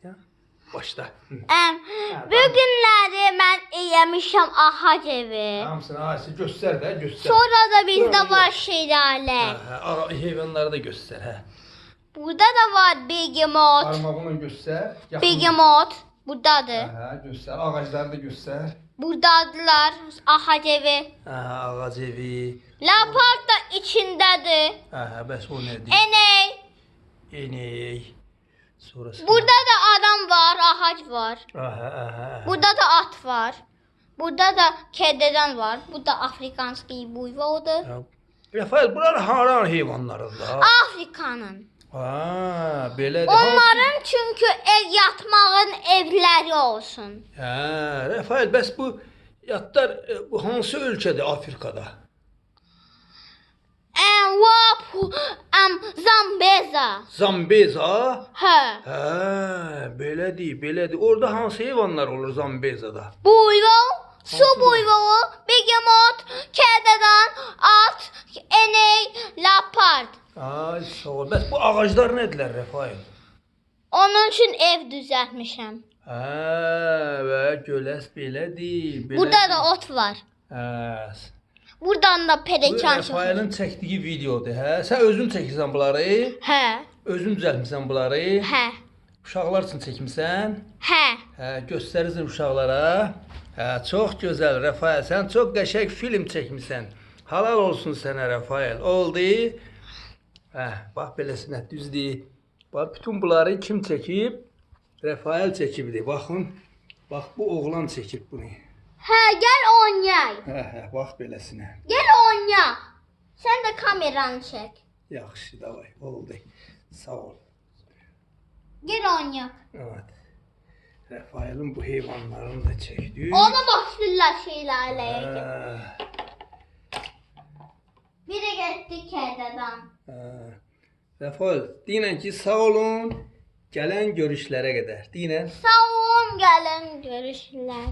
Ya. Başla. Bu günləri mən yemişəm ağac evi. Hamısını ağacı göster de göster. Sonra da bizdə Buranı var yok. şelale. Hayvanları da göster. He. Burada da var begemot. Parmağını göster. Yakın. Begemot buradadır. Aha, göster. Ağaçları da göster. Buradadılar ağac evi. Aha, ağac evi. Leopard da içindədir. Aha, bəs o nədir? Eney. Enek. Sonrası. Burada da adam var, ağac var. Aha, aha. Burada da at var. Burada da kededen var. Bu da Afrikanski buyvodur. Ya, Rafael, buralar haran heyvanlarında. Afrikanın. Ha, belədir. Onların çünkü ev yatmağın evləri olsun. Ha, Rafael, bəs bu yatlar bu hansı ölkədə Afrikada? Zambeza. Zambeza? Hə. Ha, belədir. Orada hansı heyvanlar olur Zambezada? Buyvol, su Hansı buyvolu, begemot, kededen, at, eney, leopard. Ay, sağ ol. Bəs bu ağaclar nədirlər, Rafael? Onun üçün ev düzəltmişəm. Ha, və göləs belədir. Burada da ot var. Ha. Buradan da Bu perekan çıxır. Rafaelin çəkdiyi videodur, hə? Sən özün çəkirsən bunları? Hə, Özün düzəltmisən bunları? hə, Uşaqlar üçün çəkmisən? hə. Hə, göstərirsən uşaqlara. Hə, çox gözəl Rafael. Sən çox qəşəng film çəkmisən. Halal olsun sənə Rafael. Oldu? Hə, bax beləsinə düzdür. Bax bütün bunları kim çəkib? Rafael çəkibdi. Baxın. Bax bu oğlan çəkib bunu. Hə, gəl oynayaq. Hə, bax beləsinə. Gəl oynayaq. Sən də kameranı çək. Yaxşı, davay. Oldu. Sağ ol. Gəl oynayaq. Evet. Rafael'in bu heyvanlarını da çektik. Ona başlayırlar şeylərləyə. Hə, Biri getdi kədədən. hə. Rafael, deyinən ki sağ olun. Gələn görüşlərə qədər. Deyinən. Sağ olun, gəlin görüşlər.